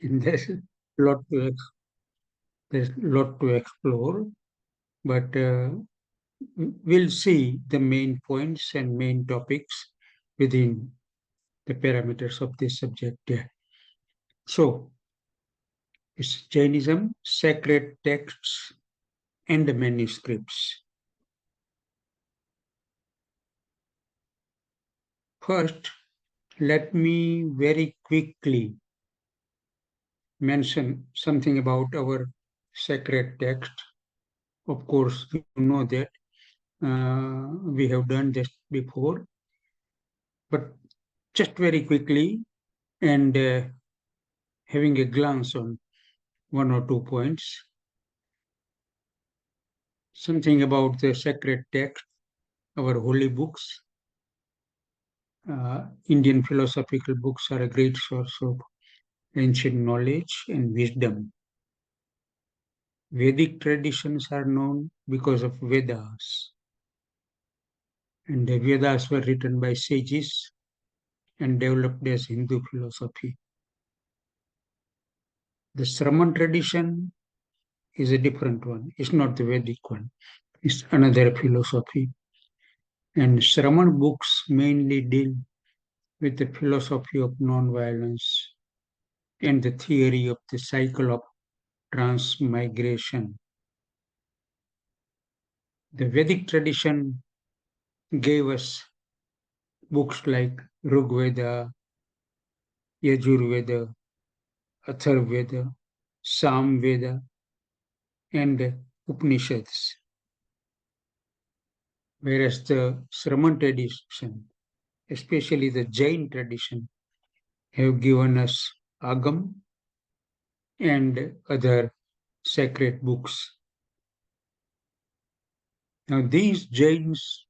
And lot to there's a lot to explore, but we'll see the main points and main topics within the parameters of this subject. Yeah. So, it's Jainism, sacred texts, and the manuscripts. First, let me very quickly mention something about our sacred text. Of course, you know that we have done this before, but just very quickly and having a glance on one or two points, something about the sacred text, our holy books. Indian philosophical books are a great source of ancient knowledge and wisdom. Vedic traditions are known because of Vedas, and the Vedas were written by sages and developed as Hindu philosophy. The Shraman tradition is a different one. It's not the Vedic one. It's another philosophy. And Shraman books mainly deal with the philosophy of non-violence and the theory of the cycle of transmigration. The Vedic tradition gave us books like Rigveda, Yajurveda, Atharvaveda, Samveda, and Upanishads, whereas the Shraman tradition, especially the Jain tradition, have given us Agam and other sacred books. Now, these Jains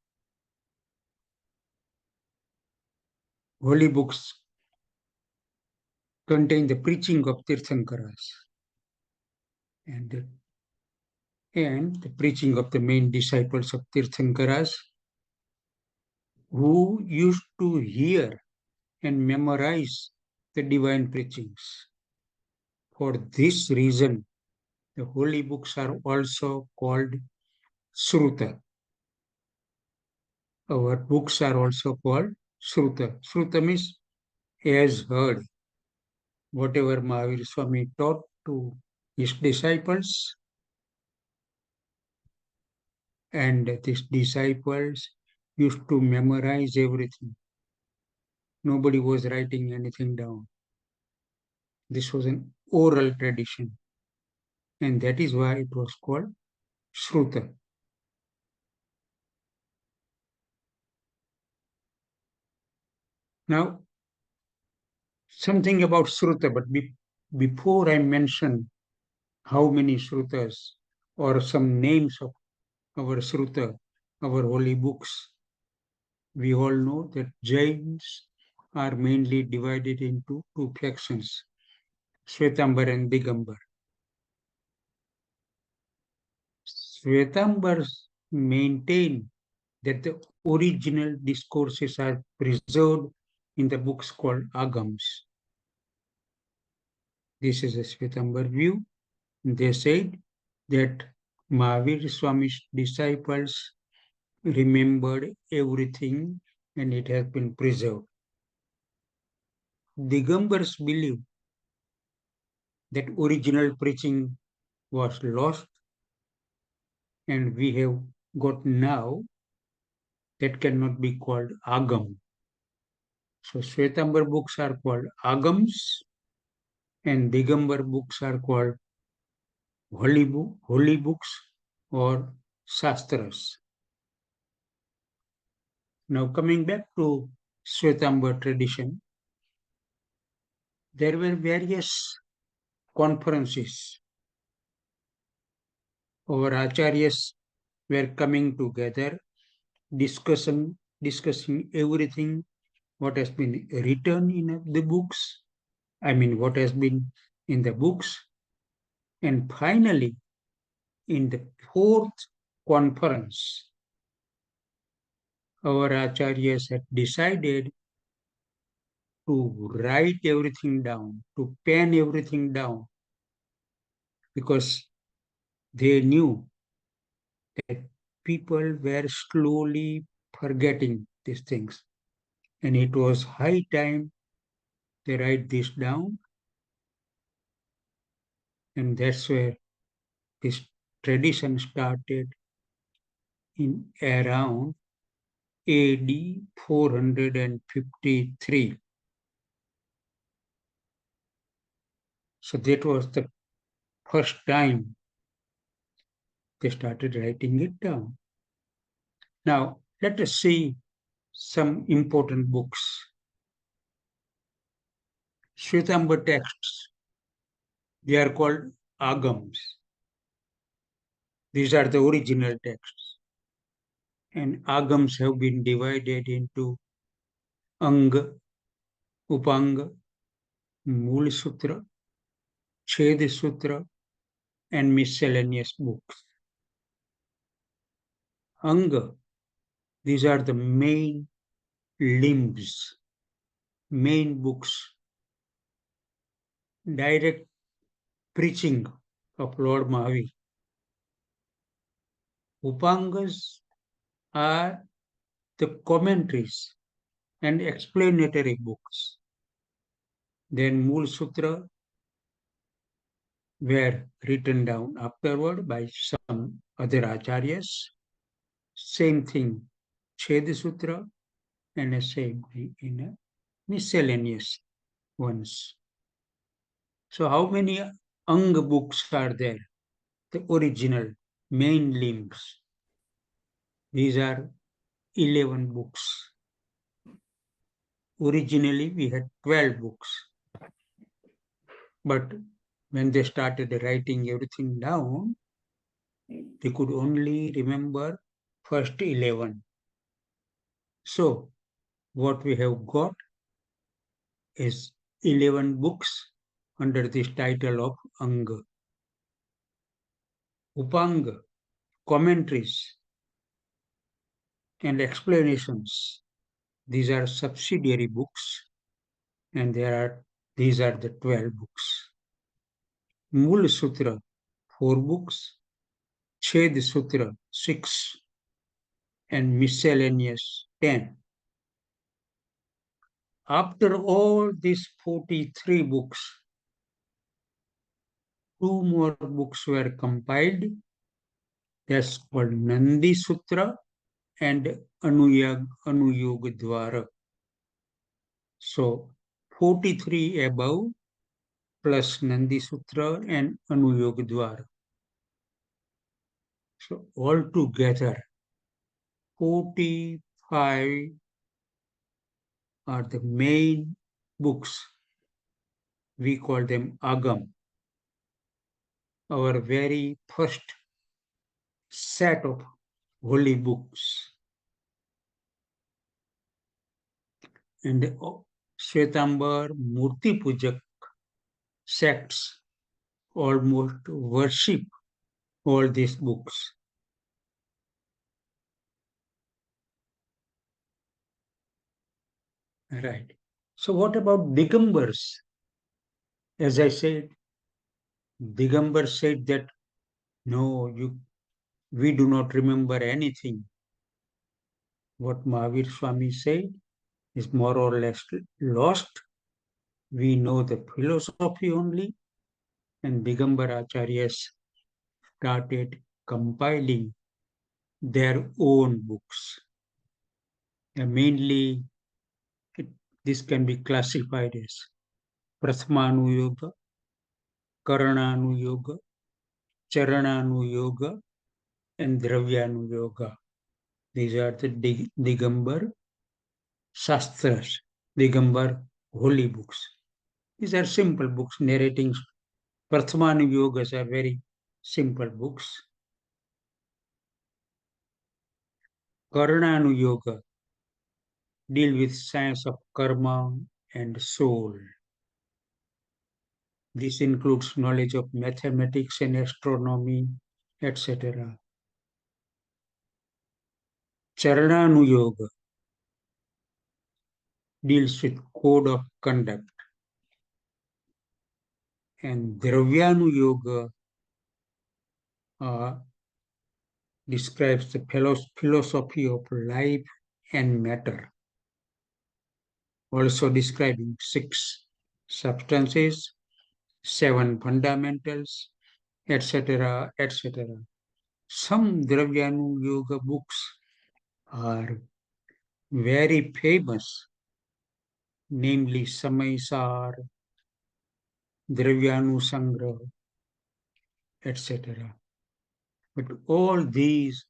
holy books contain the preaching of Tirthankaras and, and the preaching of the main disciples of Tirthankaras who used to hear and memorize the divine preachings. For this reason, the holy books are also called Sruta. Our books are also called Sruta. Sruta means as heard. Whatever Mahavir Swami taught to his disciples, and these disciples used to memorize everything. Nobody was writing anything down. This was an oral tradition, and that is why it was called Shruta. Now, something about Shruta, but before I mention how many Shrutas or some names of our Shruta, our holy books, we all know that Jains are mainly divided into two factions, Shvetambar and Digambar. Shvetambars maintain that the original discourses are preserved in the books called Agams. This is a Shvetambar view. They said that Mahavir Swami's disciples remembered everything and it has been preserved. Digambars believe that original preaching was lost and we have got now that cannot be called Agam. So Shvetambar books are called Agams and Digambar books are called holy books or Shastras. Now coming back to Shvetambar tradition, there were various conferences. Our acharyas were coming together, discussing everything what has been written in the books, what has been in the books, and finally, in the fourth conference, our acharyas had decided to write everything down, to pen everything down, because they knew that people were slowly forgetting these things. And it was high time they write this down, and that's where this tradition started in around AD 453. So that was the first time they started writing it down. Now, let us see some important books. Shwetambar texts, they are called agams. These are the original texts. And agams have been divided into ang, upang, mool sutra, ched sutra, and miscellaneous books. Ang, these are the main limbs, main books, direct preaching of Lord Mahavir. Upangas are the commentaries and explanatory books. Then Mool Sutra were written down afterward by some other acharyas. Same thing, Chhed Sutra, and the same thing in a miscellaneous ones. So how many Ang books are there? The original main limbs. These are 11 books. Originally, we had 12 books. But when they started writing everything down, they could only remember first 11. So, what we have got is 11 books under this title of Anga. Upanga, commentaries, and explanations. These are subsidiary books, and these are the 12 books. Mool Sutra, 4 books. Ched Sutra, 6. And miscellaneous, 10. After all these 43 books, 2 more books were compiled. That's called Nandi Sutra and Anuyog Dwara. So 43 above plus Nandi Sutra and Anuyog Dwara. So altogether 45 are the main books. We call them Agam. Our very first set of holy books. And Shwetambar Murti Pujak sects almost worship all these books. Right. So what about Digambars? As I said, Digambar said that no, we do not remember anything. What Mahavir Swami said is more or less lost. We know the philosophy only, and Digambar Acharyas started compiling their own books. And mainly, this can be classified as Prathamanuyoga, Karananuyoga, Charananuyoga, and Dravyanuyoga. These are the Digambar Shastras, Digambar holy books. These are simple books narrating. Prathamanuyogas are very simple books. Karananuyoga deal with science of karma and soul. This includes knowledge of mathematics and astronomy, etc. Charananuyoga deals with code of conduct, and Dravyanu Yoga uh, describes the philosophy of life and matter, also describing 6 substances, 7 fundamentals, etc., etc. Some Dravyanu Yoga books are very famous, namely Samaisar, Dravyanu Sangra, etc. But all these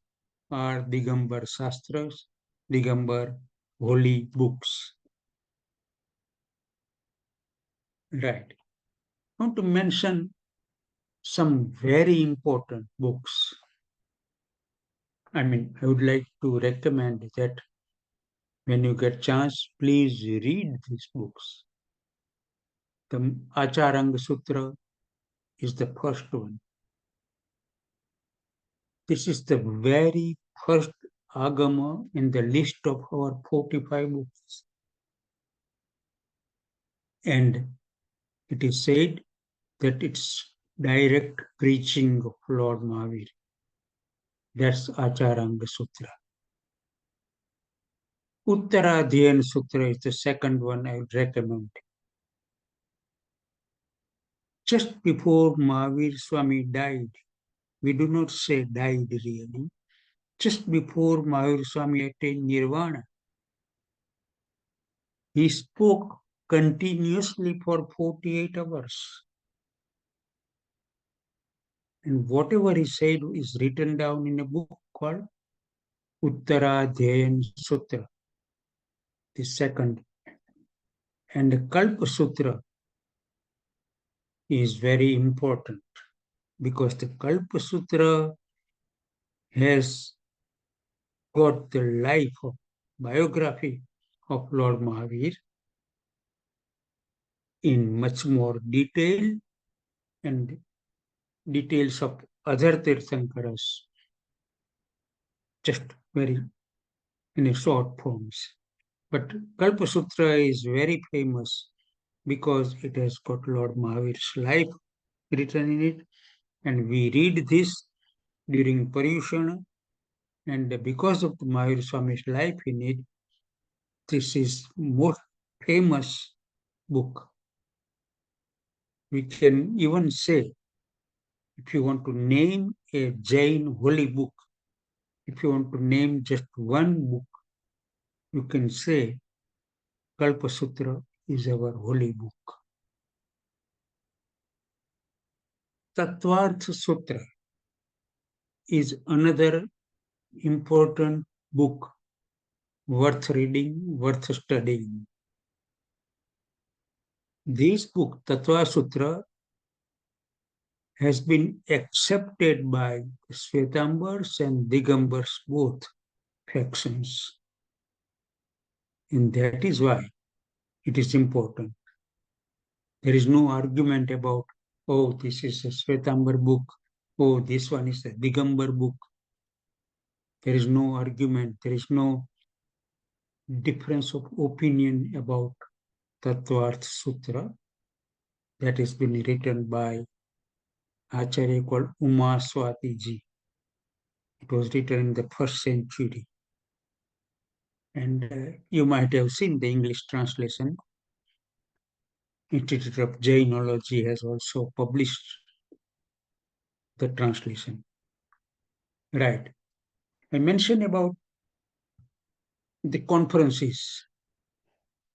are Digambar Shastras, Digambar holy books. Right. I want to mention some very important books. I would like to recommend that when you get chance, please read these books. The Acharanga Sutra is the first one. This is the very first agama in the list of our 45 books. And it is said that it's direct preaching of Lord Mahavir. That's Acharanga Sutra. Uttara Dhyan Sutra is the second one I would recommend. Just before Mahavir Swami died, we do not say died really, just before Mahavir Swami attained Nirvana, he spoke continuously for 48 hours. And whatever he said is written down in a book called Uttara Sutra, the second. And the Kalpa Sutra is very important because the Kalpa Sutra has got the life of biography of Lord Mahavir in much more detail and details of other Tirthankaras, just very in a short forms. But Kalpa Sutra is very famous because it has got Lord Mahavir's life written in it, and we read this during Paryushana, and because of Mahavir Swami's life in it, this is most famous book. We can even say, if you want to name a Jain holy book, if you want to name just one book, you can say Kalpa Sutra is our holy book. Tattvartha Sutra is another important book worth reading, worth studying. This book, Tattva Sutra, has been accepted by Svetambars and Digambars both factions. And that is why it is important. There is no argument about, oh, this is a Svetambar book, oh, this one is a Digambar book. There is no argument, there is no difference of opinion about Tattvartha Sutra that has been written by Acharya called Uma Swati ji. It was written in the 1st century. And you might have seen the English translation. Institute of Jainology has also published the translation. Right. I mentioned about the conferences.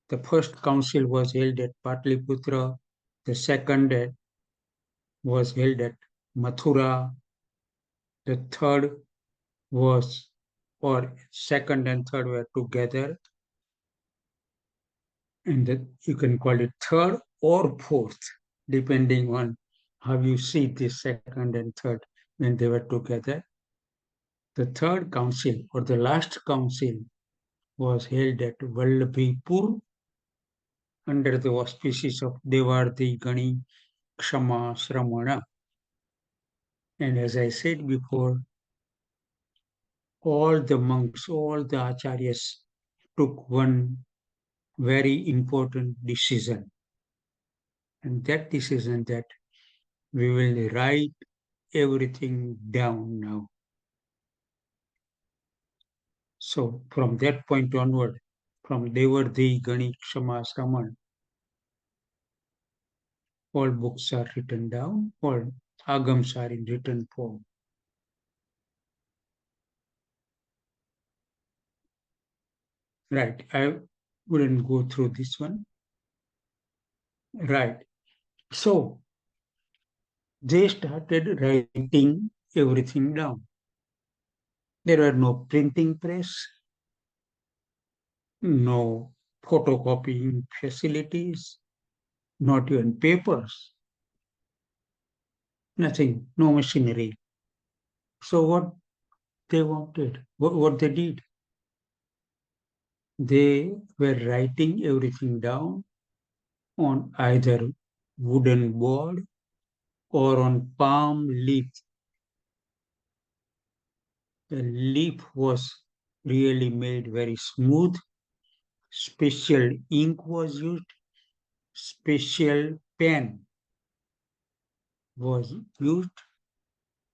The first council was held at Patliputra. The second was held at Mathura. The third was, or second and third were together. And you can call it third or fourth, depending on how you see this second and third when they were together. The third council or the last council was held at Vallabhipur under the auspices of Devardi Gani Kshama Sramana. And as I said before, all the monks, all the acharyas took one very important decision. And that decision that we will write everything down now. So from that point onward, from Devardi, Ganik, Shama, Saman, all books are written down, all agams are in written form. Right, I wouldn't go through this one. Right. So they started writing everything down. There were no printing press, no photocopying facilities, not even papers, nothing, no machinery. So what they wanted, what they did, they were writing everything down on either wooden board or on palm leaf. The leaf was really made very smooth. Special ink was used. Special pen was used.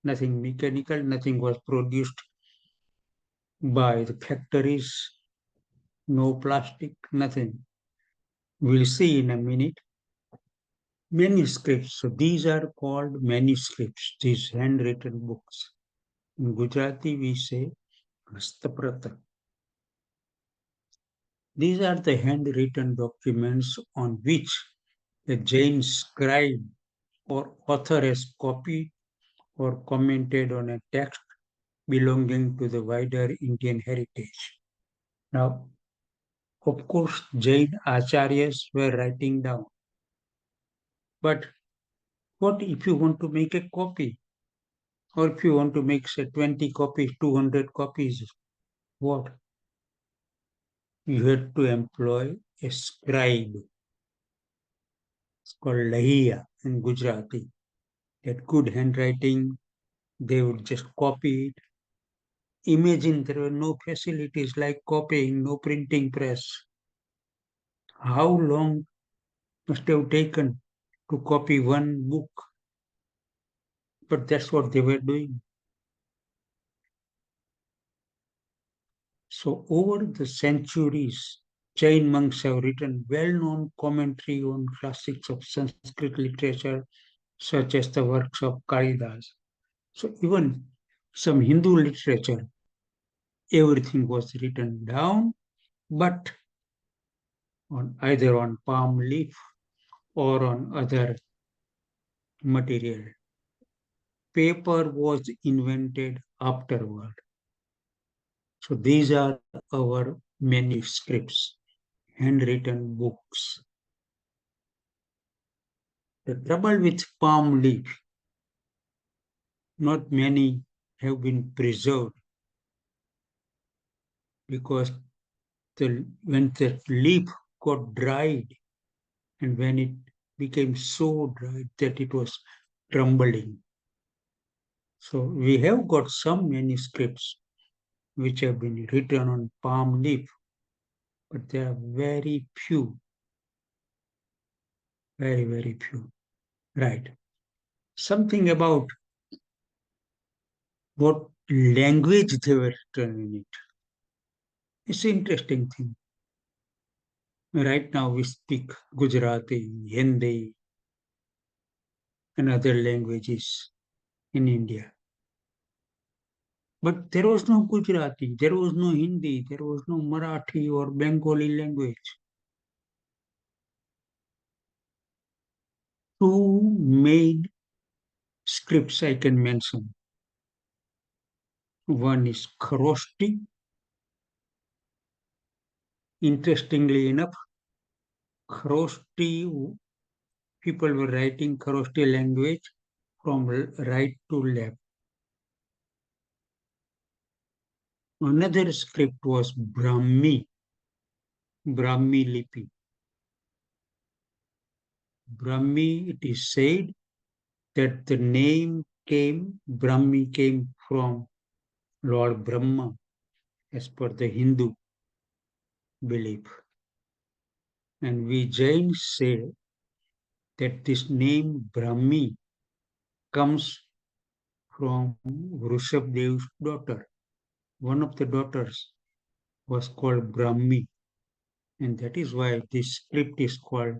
Nothing mechanical, nothing was produced by the factories, no plastic, nothing. We'll see in a minute. Manuscripts. So these are called manuscripts, these handwritten books. In Gujarati, we say Hastaprata. These are the handwritten documents on which the Jain scribe or author has copied or commented on a text belonging to the wider Indian heritage. Now, of course, Jain acharyas were writing down. But what if you want to make a copy? Or if you want to make, say, 20 copies, 200 copies, what? You had to employ a scribe. It's called Lahiya in Gujarati. That good handwriting, they would just copy it. Imagine there were no facilities like copying, no printing press. How long must have taken to copy one book? But that's what they were doing. So over the centuries, Jain monks have written well-known commentary on classics of Sanskrit literature, such as the works of Kalidas. So even some Hindu literature, everything was written down, but on either on palm leaf or on other material. Paper was invented afterward. So these are our manuscripts, handwritten books. The trouble with palm leaf, not many have been preserved because when the leaf got dried and when it became so dry that it was crumbling. So we have got some manuscripts which have been written on palm leaf, but there are very few, very, very few. Right. Something about what language they were written in it. It's an interesting thing. Right now we speak Gujarati, Hindi, and other languages in India. But there was no Gujarati, there was no Hindi, there was no Marathi or Bengali language. Two main scripts I can mention. One is Kharoshti. Interestingly enough, Kharoshti, people were writing Kharoshti language from right to left. Another script was Brahmi Lipi. Brahmi, it is said that the name Brahmi came from Lord Brahma, as per the Hindu belief. And we Jains say that this name Brahmi comes from Rushabdev's daughter. One of the daughters was called Brahmi, and that is why this script is called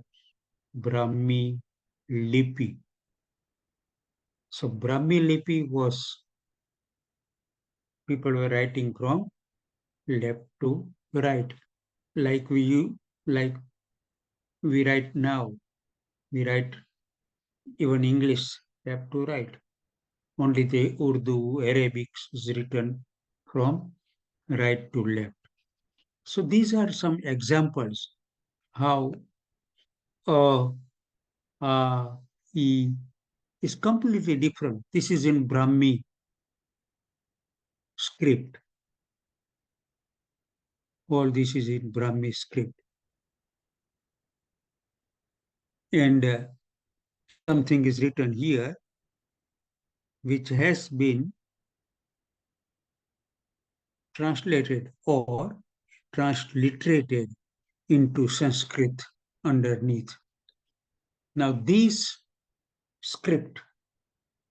Brahmi Lipi. So Brahmi Lipi was people were writing from left to right, like like we write now. We write even English left to right. Only the Urdu, Arabic is written from right to left. So these are some examples how uh, uh, e is completely different. This is in Brahmi script. All this is in Brahmi script. And something is written here which has been translated or transliterated into Sanskrit underneath. Now, this script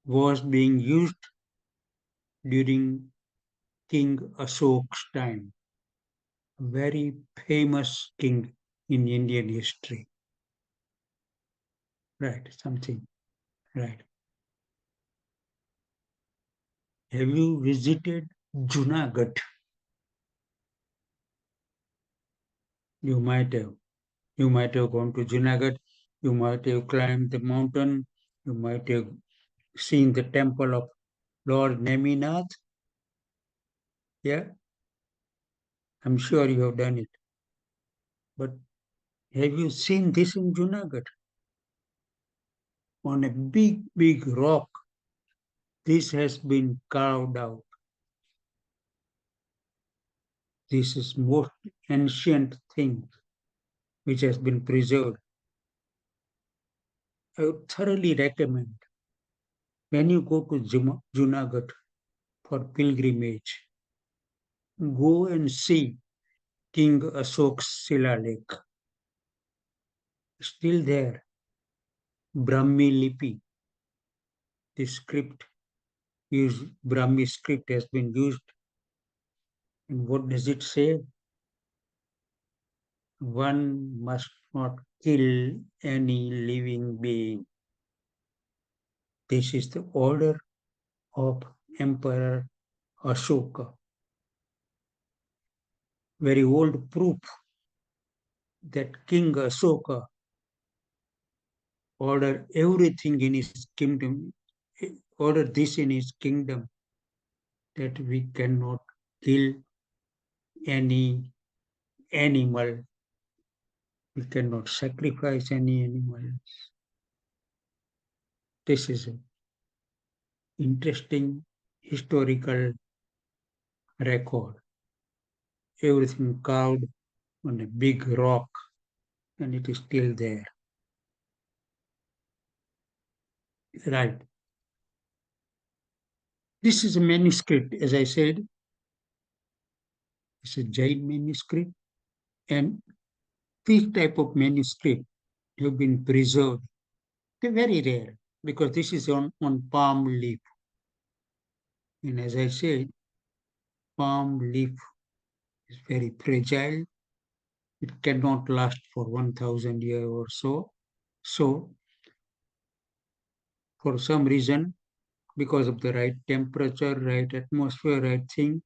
was being used during King Ashok's time, a very famous king in Indian history. Right, something, right. Have you visited Junagadh? You might have. You might have gone to Junagadh. You might have climbed the mountain. You might have seen the temple of Lord Neminath. Yeah, I'm sure you have done it. But have you seen this in Junagadh? On a big, big rock, this has been carved out. This is most ancient thing which has been preserved. I would thoroughly recommend when you go to Junagadh for pilgrimage, go and see King Ashok's Sila Lake. Still there, Brahmi Lipi, the script used, Brahmi script has been used. And what does it say? One must not kill any living being. This is the order of Emperor Ashoka. Very old proof that King Ashoka ordered everything in his kingdom, ordered this in his kingdom, that we cannot kill any animal, we cannot sacrifice any animal. This is an interesting historical record. Everything carved on a big rock, and it is still there. Right. This is a manuscript, as I said, it's a Jain manuscript, and this type of manuscript have been preserved. They're very rare because this is on palm leaf. And as I said, palm leaf is very fragile. It cannot last for 1,000 years or so. So, for some reason, because of the right temperature, right atmosphere, right thing,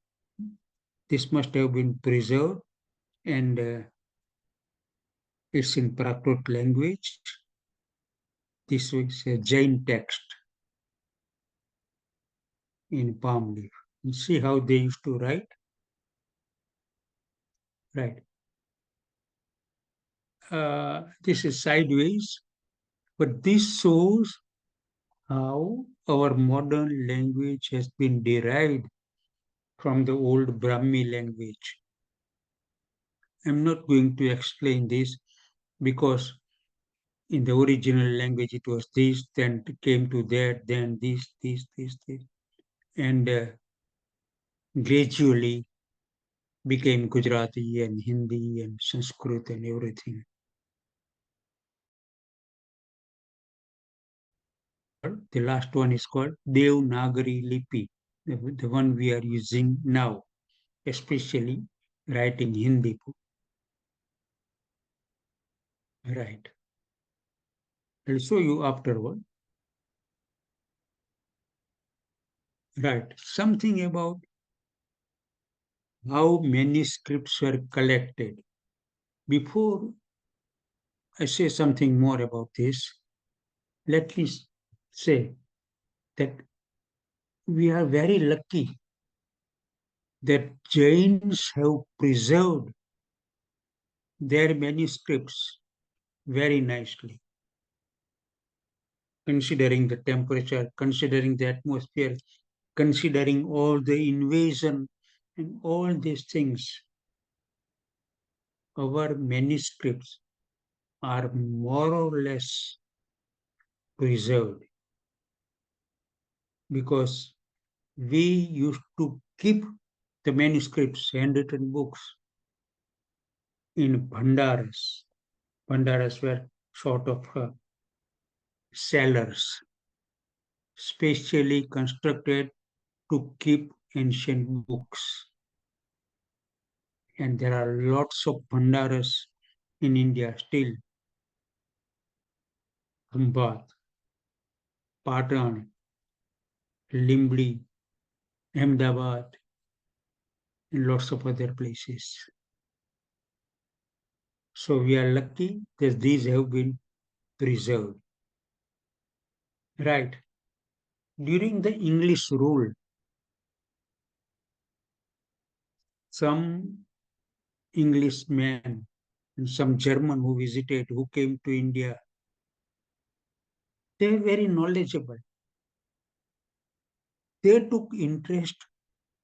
this must have been preserved, and it's in Prakrit language. This is a Jain text in palm leaf. You see how they used to write? Right. This is sideways, but this shows how our modern language has been derived from the old Brahmi language. I'm not going to explain this because in the original language it was this, then it came to that, then this, and gradually became Gujarati and Hindi and Sanskrit and everything. the last one is called Devanagari Lipi, the one we are using now, especially writing Hindi book. Right. I'll show you afterward. Right. Something about how manuscripts were collected. Before I say something more about this, let me say that we are very lucky that Jains have preserved their manuscripts very nicely, considering the temperature, considering the atmosphere, considering all the invasion and all these things. Our manuscripts are more or less preserved because we used to keep the manuscripts, handwritten books, in bhandaras. Bhandaras were sort of cellars, specially constructed to keep ancient books. And there are lots of bhandaras in India still. Dhambad, Patan, Limbli, Ahmedabad, and lots of other places. So we are lucky that these have been preserved. Right. During the English rule, some Englishmen and some German who visited, who came to India, they were very knowledgeable. They took interest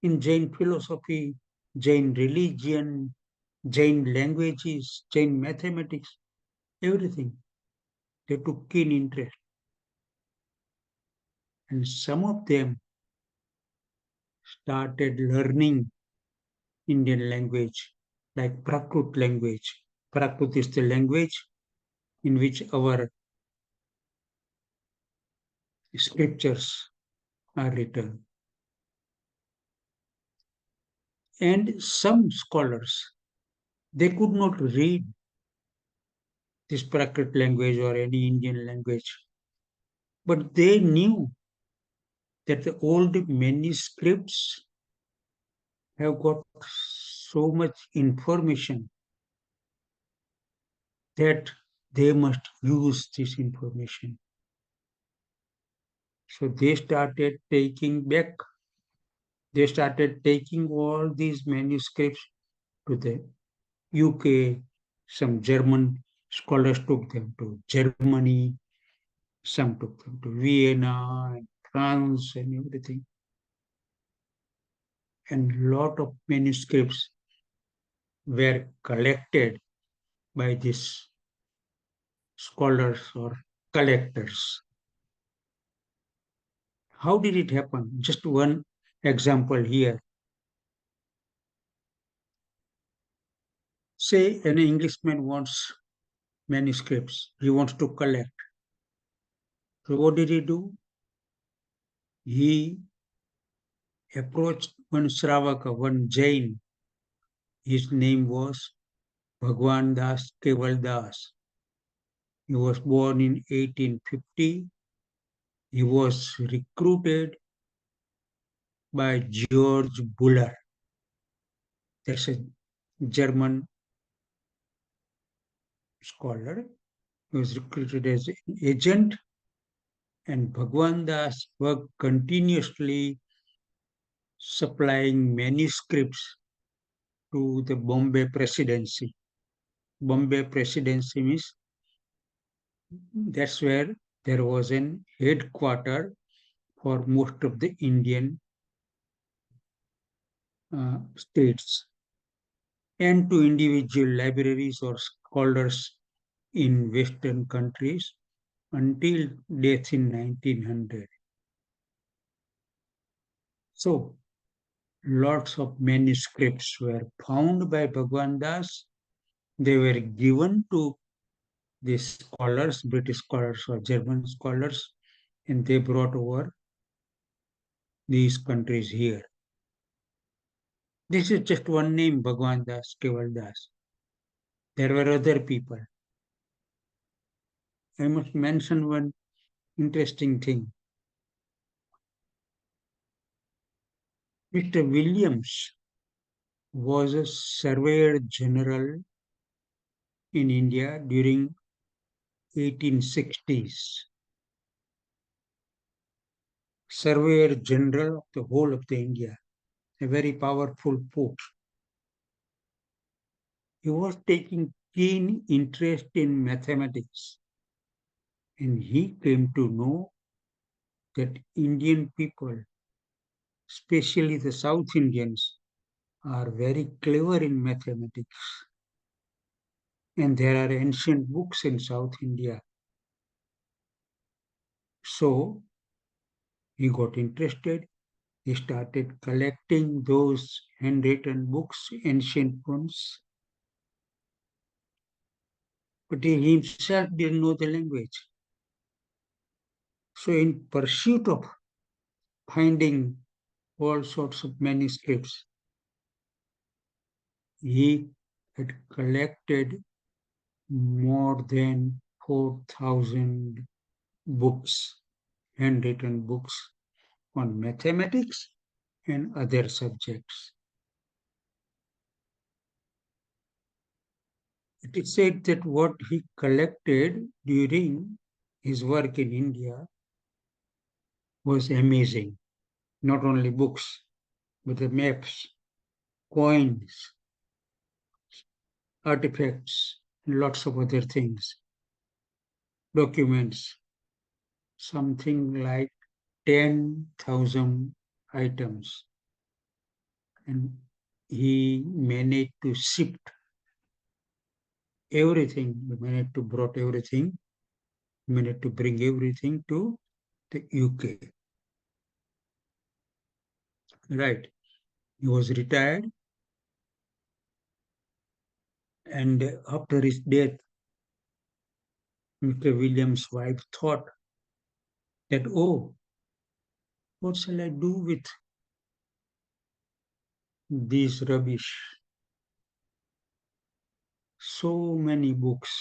in Jain philosophy, Jain religion, Jain languages, Jain mathematics, everything. They took keen interest. And some of them started learning Indian language, like Prakrit language. Prakrit is the language in which our scriptures are written. And some scholars, they could not read this Prakrit language or any Indian language, but they knew that the old manuscripts have got so much information that they must use this information. So they started taking all these manuscripts to the UK. Some German scholars took them to Germany, some took them to Vienna and France and everything. And a lot of manuscripts were collected by these scholars or collectors. How did it happen? Just one example here. Say an Englishman wants manuscripts, he wants to collect. So what did he do? He approached one Shravaka, one Jain. His name was Bhagwan Das Keval Das. He was born in 1850. He was recruited by George Buller. That's a German scholar. He was recruited as an agent, and Bhagwan Das worked continuously supplying manuscripts to the Bombay presidency. Bombay presidency means that's where there was an headquarter for most of the Indian states, and to individual libraries or scholars in Western countries until death in 1900. So, lots of manuscripts were found by Bhagwan Das. They were given to these scholars, British scholars or German scholars, and they brought over these countries here. This is just one name, Bhagwan Das, Keval Das. There were other people. I must mention one interesting thing. Mr. Williams was a surveyor general in India during 1860s. Surveyor general of the whole of the India, a very powerful post. He was taking keen interest in mathematics, and he came to know that Indian people, especially the South Indians, are very clever in mathematics. And there are ancient books in South India. So he got interested. He started collecting those handwritten books, ancient ones. But he himself didn't know the language. So, in pursuit of finding all sorts of manuscripts, he had collected more than 4,000 books, handwritten books on mathematics and other subjects. It is said that what he collected during his work in India was amazing. Not only books, but the maps, coins, artifacts, and lots of other things, documents, something like 10,000 items. And he managed to shift everything, he managed to brought everything, he managed to bring everything to the UK. Right. He was retired, and after his death, Mr. Williams' wife thought that, oh, what shall I do with this rubbish? So many books,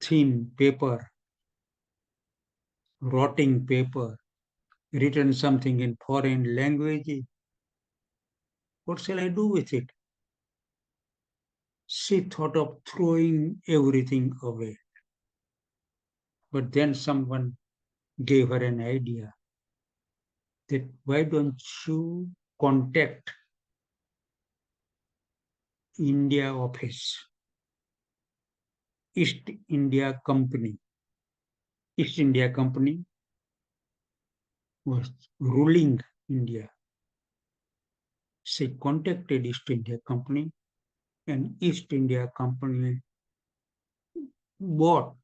thin paper, rotting paper, written something in foreign language. What shall I do with it? She thought of throwing everything away. But then someone gave her an idea that why don't you contact India office, East India Company. East India Company was ruling India. She contacted East India Company, and East India Company bought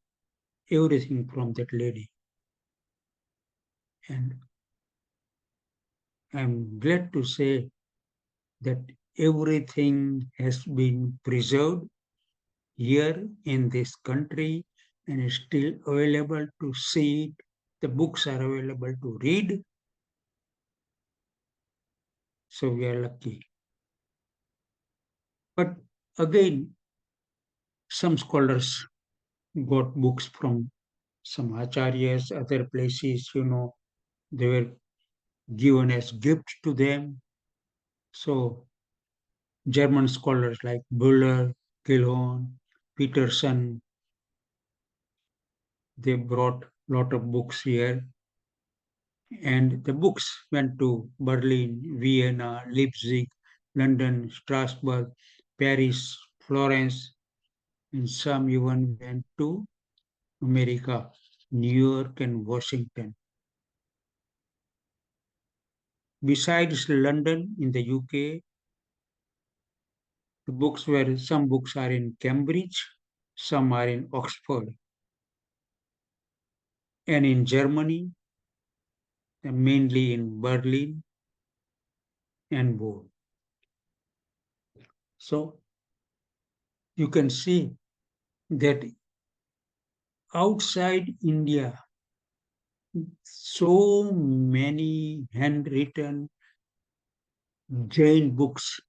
everything from that lady. And I'm glad to say that everything has been preserved here in this country and is still available to see it. The books are available to read. So we are lucky. But again, some scholars got books from some acharyas, other places, they were given as gifts to them. So German scholars like Buller, Gilhorn, Peterson, they brought a lot of books here. And the books went to Berlin, Vienna, Leipzig, London, Strasbourg, Paris, Florence, and some even went to America, New York, and Washington. Besides London in the UK, the books were some books are in Cambridge, some are in Oxford, and in Germany, mainly in Berlin and Bonn. So you can see that outside India, so many handwritten Jain books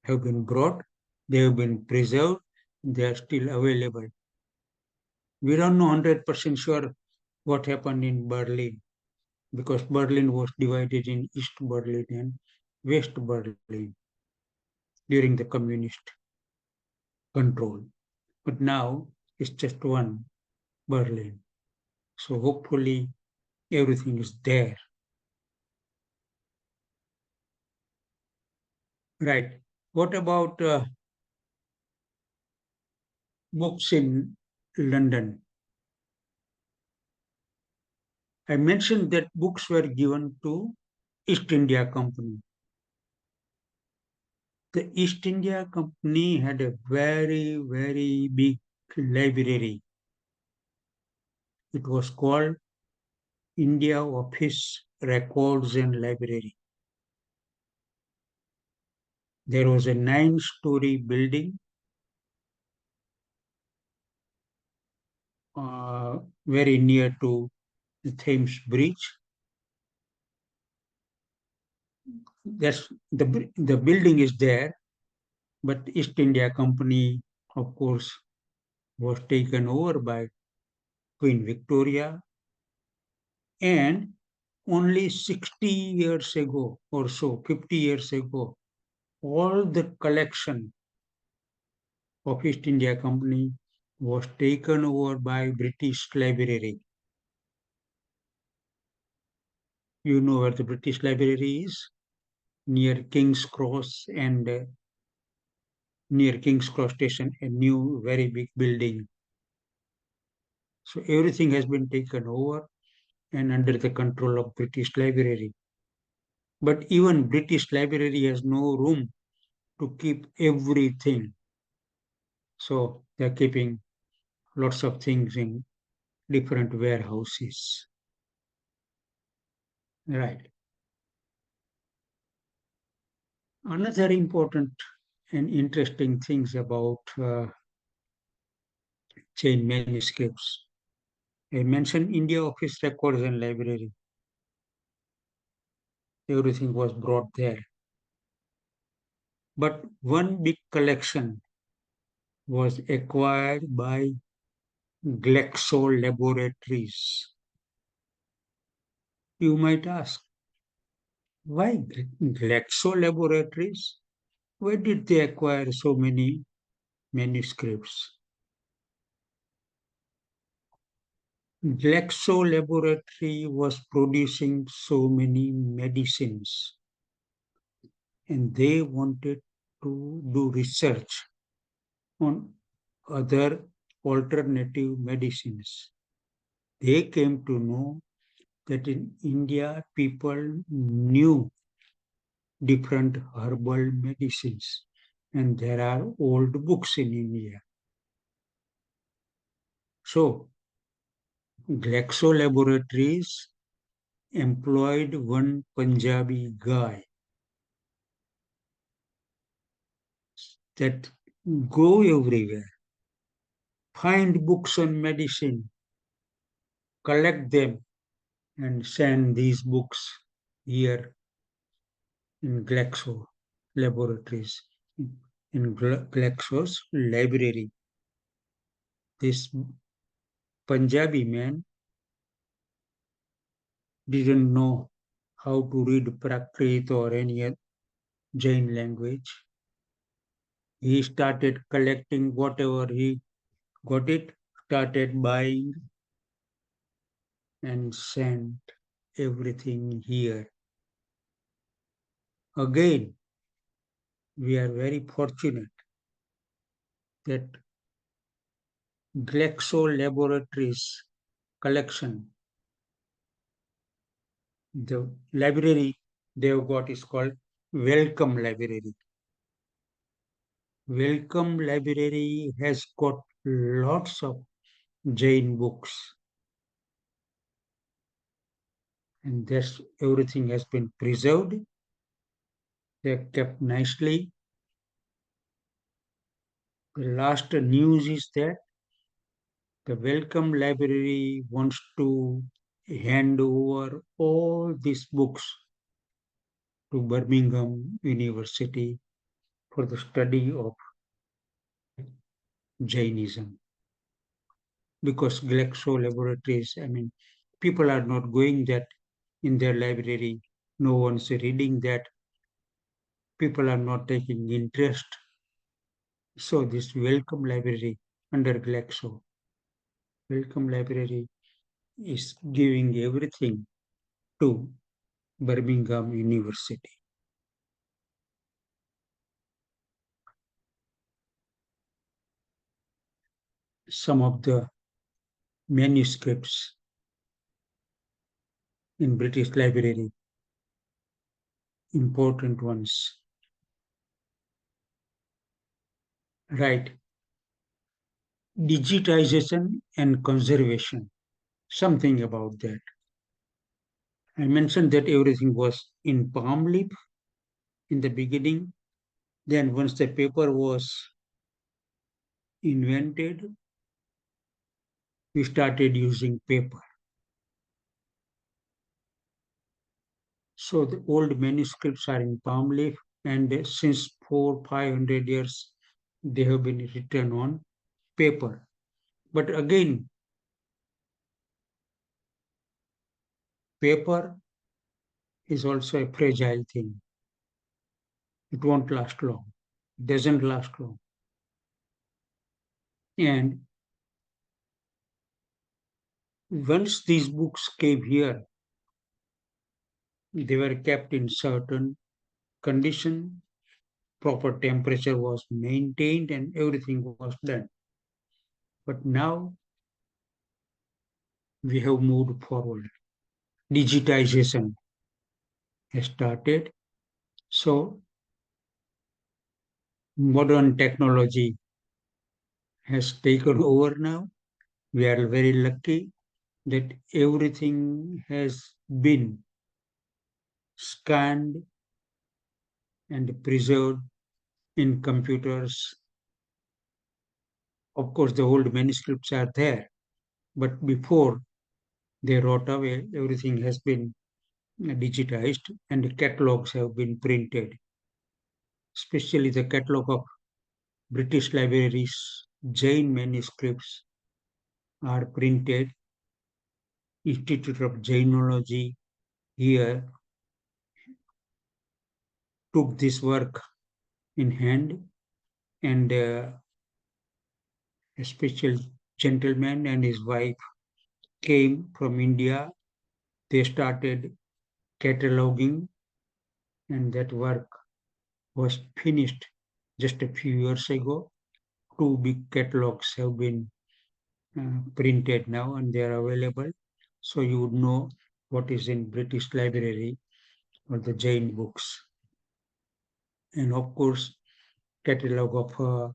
have been brought, they have been preserved, they are still available. We don't know 100% sure what happened in Berlin because Berlin was divided in East Berlin and West Berlin during the communist control. But now it's just one Berlin. So hopefully everything is there. Right. What about books in London? I mentioned that books were given to East India Company. The East India Company had a very, very big library. It was called India Office Records and Library. There was a 9-story building very near to the Thames Bridge. The building is there, but East India Company, of course, was taken over by Queen Victoria, and only 60 years ago or so, 50 years ago, all the collection of East India Company was taken over by British Library. You know where the British Library is? Near King's Cross and near King's Cross Station, a new very big building. So everything has been taken over and under the control of British Library. But even British Library has no room to keep everything. So they're keeping lots of things in different warehouses. Right. Another important and interesting things about chain manuscripts. I mentioned India Office Records and Library. Everything was brought there. But one big collection was acquired by Glaxo Laboratories. You might ask, why Glaxo Laboratories? Why did they acquire so many manuscripts? Glaxo Laboratory was producing so many medicines and they wanted to do research on other alternative medicines. They came to know that in India people knew different herbal medicines and there are old books in India. So Glaxo Laboratories employed one Punjabi guy that go everywhere, find books on medicine, collect them, and send these books here in Glaxo Laboratories, in Glaxo's library. This Punjabi man didn't know how to read Prakrit or any Jain language. He started collecting whatever he got it, started buying and sent everything here. Again, we are very fortunate that Glaxo Laboratories collection, the library they have got is called Welcome Library. Welcome Library has got lots of Jain books, and this everything has been preserved. They are kept nicely. The last news is that The Welcome Library wants to hand over all these books to Birmingham University for the study of Jainism. Because Glaxo laboratories, people are not going that in their library. No one's reading that. People are not taking interest. So this Welcome Library under Glaxo, Welcome Library is giving everything to Birmingham University. Some of the manuscripts in British Library, important ones. Right. Digitization and conservation. Something about that. I mentioned that everything was in palm leaf in the beginning. Then once the paper was invented, we started using paper. So the old manuscripts are in palm leaf, and since 400-500 years, they have been written on paper. But again, paper is also a fragile thing. It won't last long. It doesn't last long. And once these books came here, they were kept in certain condition, proper temperature was maintained, and everything was done. But now we have moved forward. Digitization has started. So modern technology has taken over now. We are very lucky that everything has been scanned and preserved in computers. Of course, the old manuscripts are there, but before they wrote away, everything has been digitized and the catalogs have been printed, especially the catalog of British libraries. Jain manuscripts are printed. Institute of Jainology here took this work in hand, and a special gentleman and his wife came from India. They started cataloging, and that work was finished just a few years ago. Two big catalogs have been printed now and they are available. So you would know what is in British Library or the Jain books. And of course, catalog of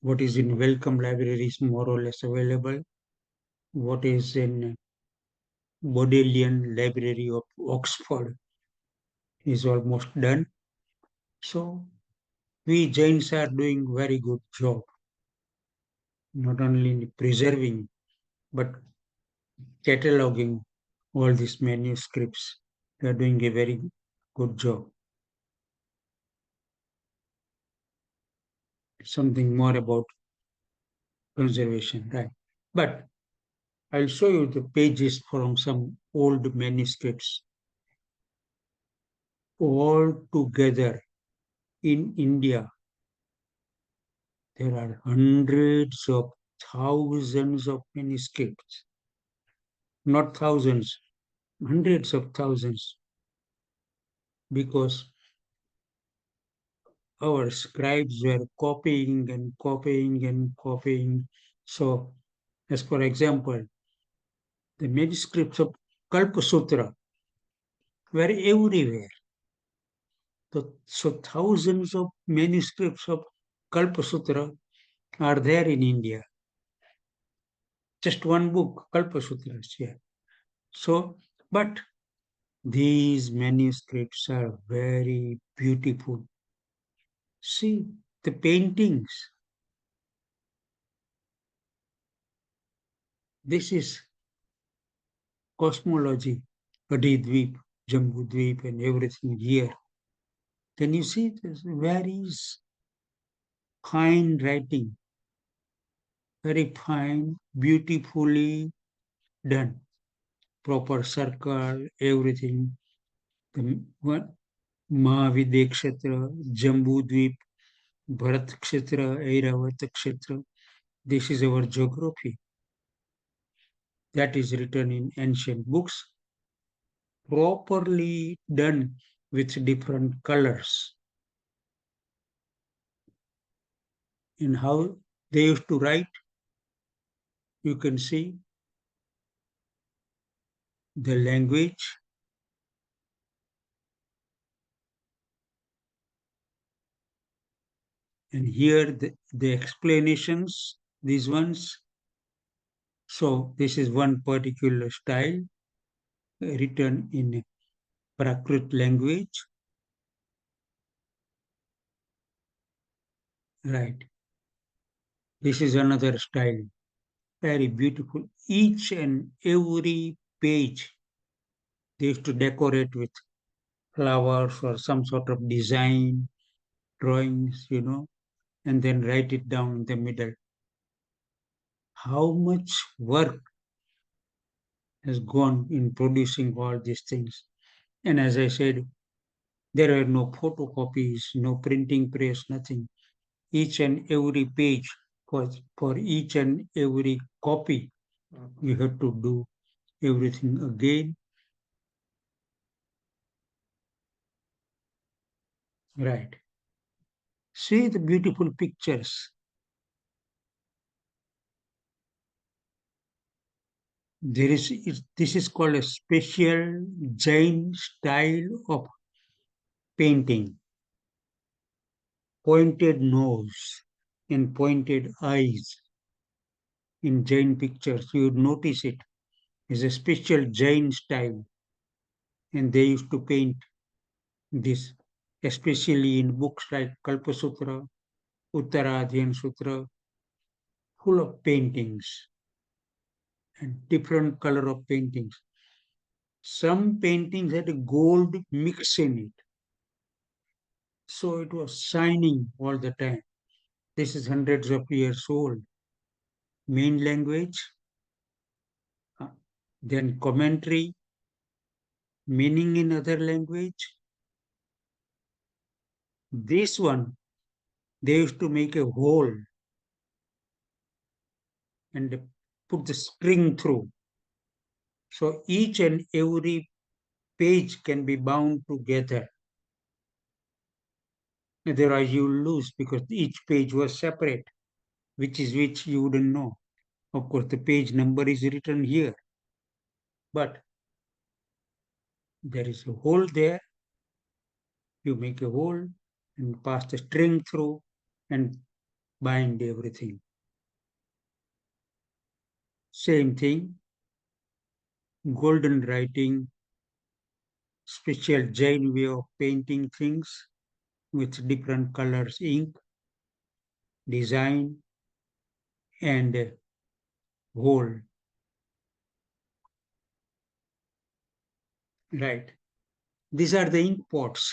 what is in Welcome Library is more or less available. What is in Bodleian Library of Oxford is almost done. So we Jains are doing very good job, not only in preserving but cataloging all these manuscripts. We are doing a very good job. Something more about conservation, right? But I'll show you the pages from some old manuscripts. All together in India, there are hundreds of thousands of manuscripts, not thousands, hundreds of thousands, because our scribes were copying and copying and copying. So, as for example, the manuscripts of Kalpasutra were everywhere. So thousands of manuscripts of Kalpasutra are there in India. Just one book, Kalpasutras, yeah. So, but these manuscripts are very beautiful. See the paintings. This is cosmology, Adidweep, Jambudweep, and everything here. Can you see this? Very fine writing, very fine, beautifully done. Proper circle, everything. The one Mahavidya Kshetra, Jambudweep, Bharat Kshetra, Airavat Kshetra. This is our geography that is written in ancient books, properly done with different colors. In how they used to write, you can see the language, and here the explanations, these ones. So this is one particular style written in Prakrit language, right? This is another style, very beautiful. Each and every page they used to decorate with flowers or some sort of design, drawings, and then write it down in the middle. How much work has gone in producing all these things? And as I said, there are no photocopies, no printing press, nothing. Each and every page, for each and every copy, you have to do everything again. Right. See the beautiful pictures. This is called a special Jain style of painting. Pointed nose and pointed eyes in Jain pictures. You would notice it is a special Jain style, and they used to paint this, especially in books like Kalpasutra, Uttaradhyan Sutra, full of paintings and different color of paintings. Some paintings had a gold mix in it, so it was shining all the time. This is hundreds of years old. Main language, uh, then commentary, meaning in other language. This one, they used to make a hole and put the string through. So each and every page can be bound together. Otherwise, you will lose because each page was separate, which is which you wouldn't know. Of course, the page number is written here, but there is a hole there. You make a hole and pass the string through and bind everything. Same thing, golden writing, special Jain way of painting things with different colors, ink, design, and hole. Right. These are the ink pots.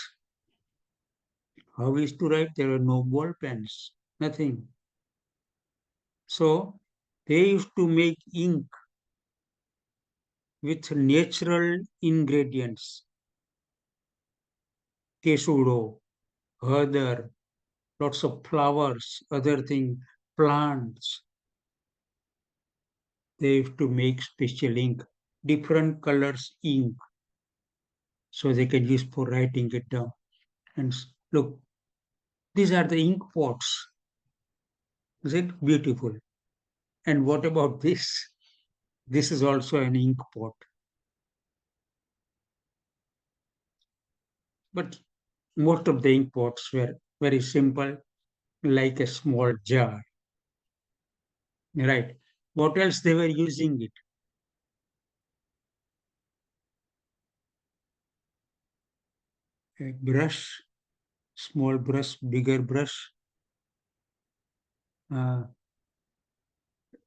How is to write? There are no ball pens, nothing. So they used to make ink with natural ingredients, kesuro, heather, lots of flowers, other thing, plants. They used to make special ink, different colors ink, so they can use for writing it down. And look, these are the ink pots. Is it beautiful? And what about this? This is also an ink pot. But most of the ink pots were very simple, like a small jar. Right. What else they were using it? A brush, small brush, bigger brush, uh,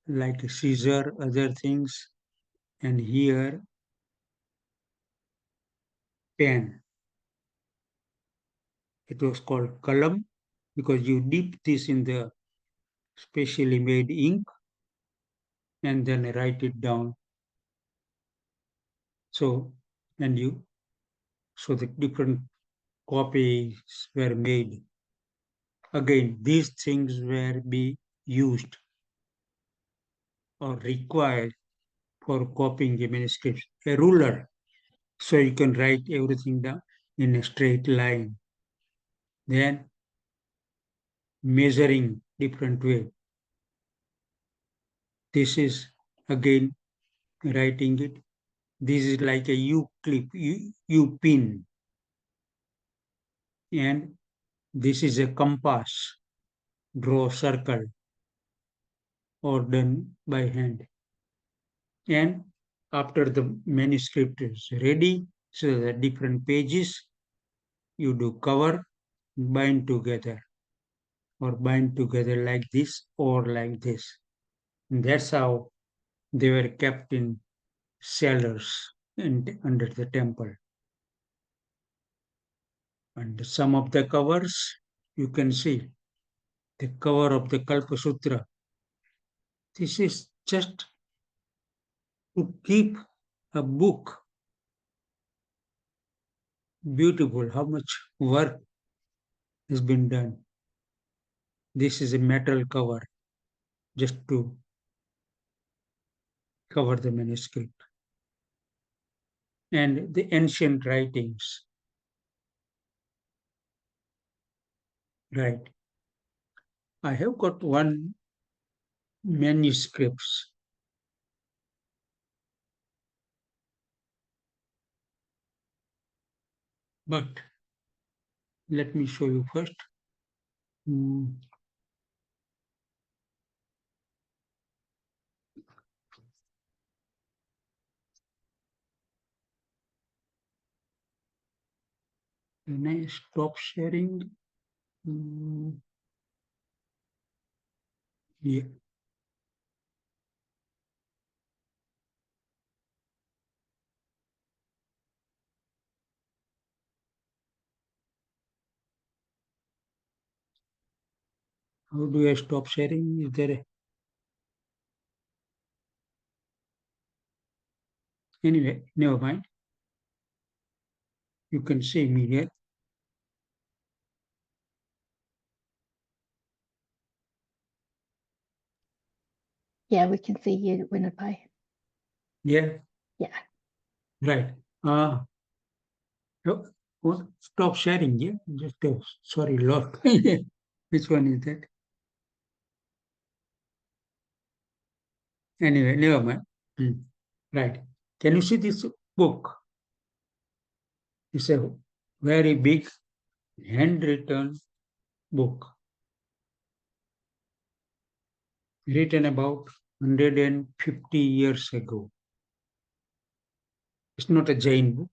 like a scissor, other things, and here pen. It was called kalam because you dip this in the specially made ink and then write it down. So, and you, so the different copies were made. Again, these things were be used or required for copying a manuscript. A ruler, so you can write everything down in a straight line. Then measuring different way. This is again writing it. This is like a U clip, U pin, and this is a compass. Draw circle or done by hand. And after the manuscript is ready, so the different pages you do cover, bind together or bind together like this or like this. And that's how they were kept in cellars and under the temple. And some of the covers you can see the cover of the Kalpa Sutra. This is just to keep a book beautiful, how much work has been done. This is a metal cover just to cover the manuscript. And the ancient writings, right? I have got one manuscripts, but let me show you first. Mm, When I stop sharing, mm, yeah. How do I stop sharing? Is there anyway? Never mind. You can see me here. Yeah, we can see you, Vinodbhai. Yeah. Yeah. Right. Stop sharing. Yeah. Just sorry, Lord. Which one is that? Anyway, never mind. Hmm. Right. Can you see this book? It's a very big handwritten book written about 150 years ago. It's not a Jain book.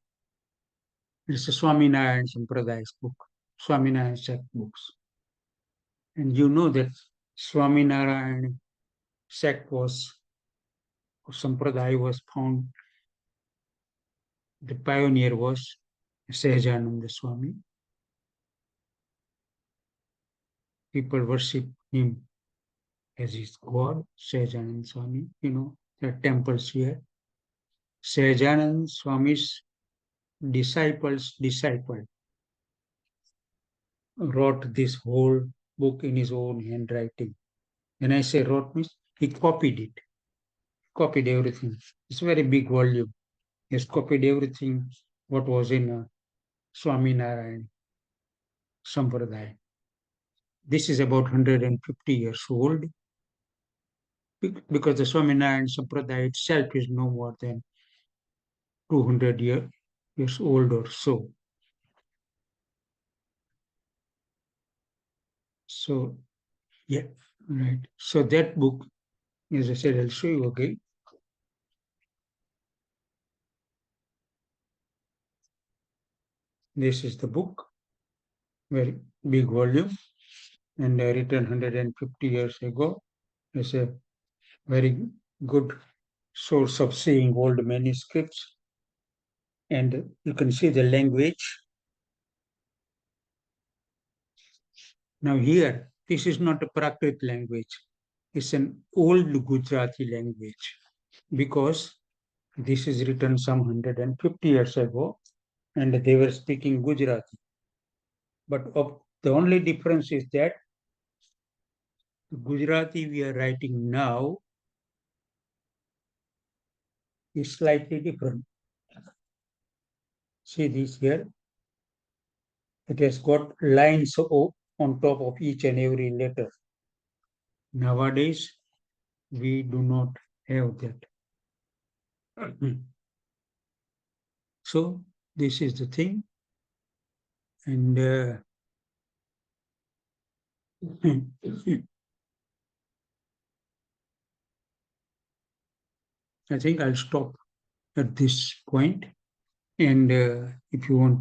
It's a Swaminarayan Sampraday's book, Swaminarayan sect books. And you know that Swaminarayan sect was, Sampradaya was found, the pioneer was Sahajananda Swami. People worship him as his God, Sahajananda Swami. You know, there are temples here. Sahajananda Swami's disciples' disciple wrote this whole book in his own handwriting. When I say wrote means he copied it, copied everything. It's a very big volume. He has copied everything what was in Swaminarayan Sampradaya. This is about 150 years old because the Swaminarayan Sampradaya itself is no more than 200 years old or so. So, yeah, right. So that book, as I said, I'll show you again. This is the book, very big volume, and written 150 years ago. It's a very good source of seeing old manuscripts. And you can see the language. Now here, this is not a Prakrit language. It's an old Gujarati language because this is written some 150 years ago and they were speaking Gujarati. But the only difference is that the Gujarati we are writing now is slightly different. See this here. It has got lines on top of each and every letter. Nowadays, we do not have that. So this is the thing. And I think I'll stop at this point. And if you want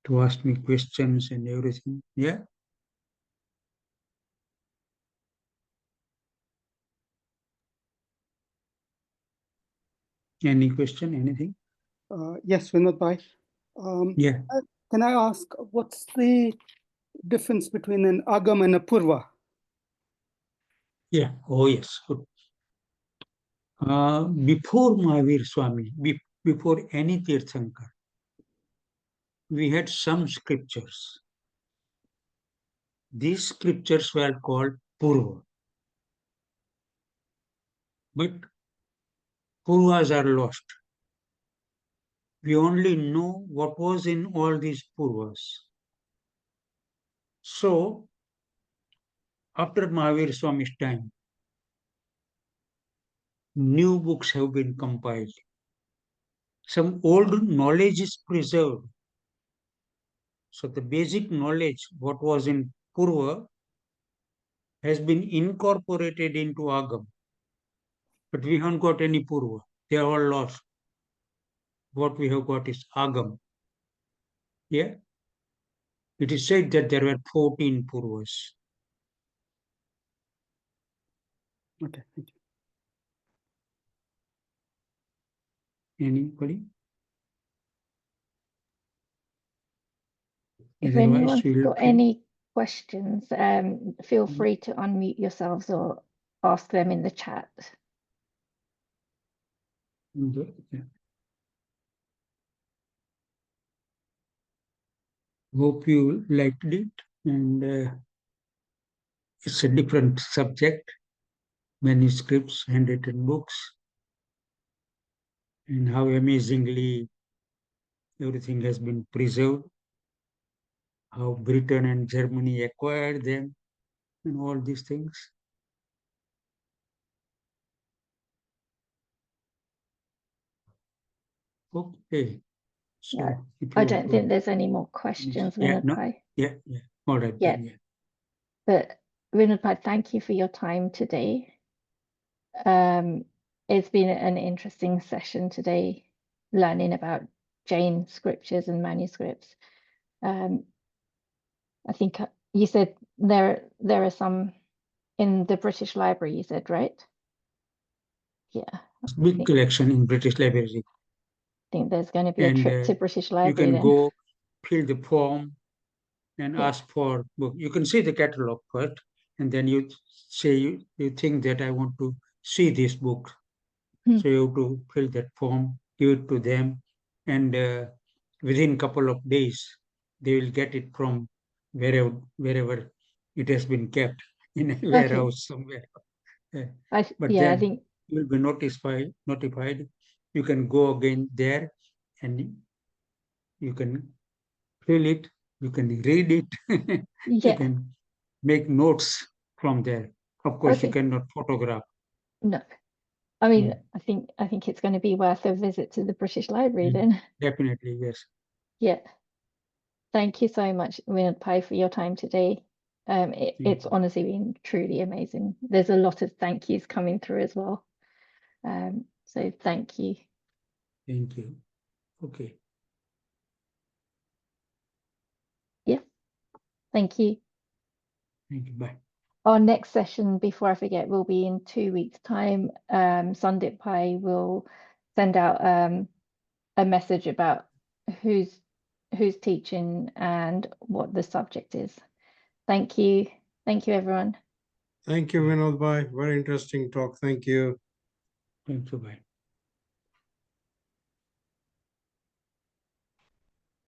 to ask me questions and everything, yeah. Any question, anything? Yes, Vinodbhai. Yeah. Can I ask, what's the difference between an agam and a purva? Yeah. Oh, yes. Good. Before Mahavir Swami, before any Tirthankar, we had some scriptures. These scriptures were called Purva. But Purvas are lost. We only know what was in all these Purvas. So, after Mahavir Swami's time, new books have been compiled. Some old knowledge is preserved. So the basic knowledge, what was in Purva, has been incorporated into Agam. But we haven't got any Purva. They are all lost. What we have got is Agam. Yeah? It is said that there were 14 Purvas. Okay, thank you. Anybody? If Otherwise, anyone's we'll got any questions, feel free to unmute yourselves or ask them in the chat. yeah. Hope you liked it. And it's a different subject, manuscripts, handwritten books, and how amazingly everything has been preserved, how Britain and Germany acquired them, and all these things. Okay. So Yeah, if I you don't think there's any more questions, yeah, no, Vinodbhai. yeah. All right, Yeah. then, yeah. But Vinodbhai, thank you for your time today. It's been an interesting session today, learning about Jain scriptures and manuscripts. I think you said there are some in the British Library, you said, right? Yeah. Big collection in British Library. I think there's going to be a And trip to British you Library can then. go fill the form and Yeah. ask for book. You can see the catalog first, and then you say you think that I want to see this book. So you have to fill that form, give it to them, and within couple of days, they will get it from wherever it has been kept in a warehouse somewhere. But I then think you will be notified. You can go again there, and you can fill it. You can read it. You yeah. can make notes from there. Of course, you Okay. cannot photograph. No. I mean, I think it's going to be worth a visit to the British Library then. Definitely, yes. Yeah. Thank you so much, Vinodbhai, for your time today. It's honestly been truly amazing. There's a lot of thank yous coming through as well. So thank you. Thank you. Okay. Yeah. Thank you. Thank you. Bye. our next session, before I forget, will be in 2 weeks' time. Sundip Pai will send out a message about who's teaching and what the subject is. Thank you. Thank you, everyone. Thank you, Vinodbhai. Very interesting talk. Thank you. Thank you. Bye.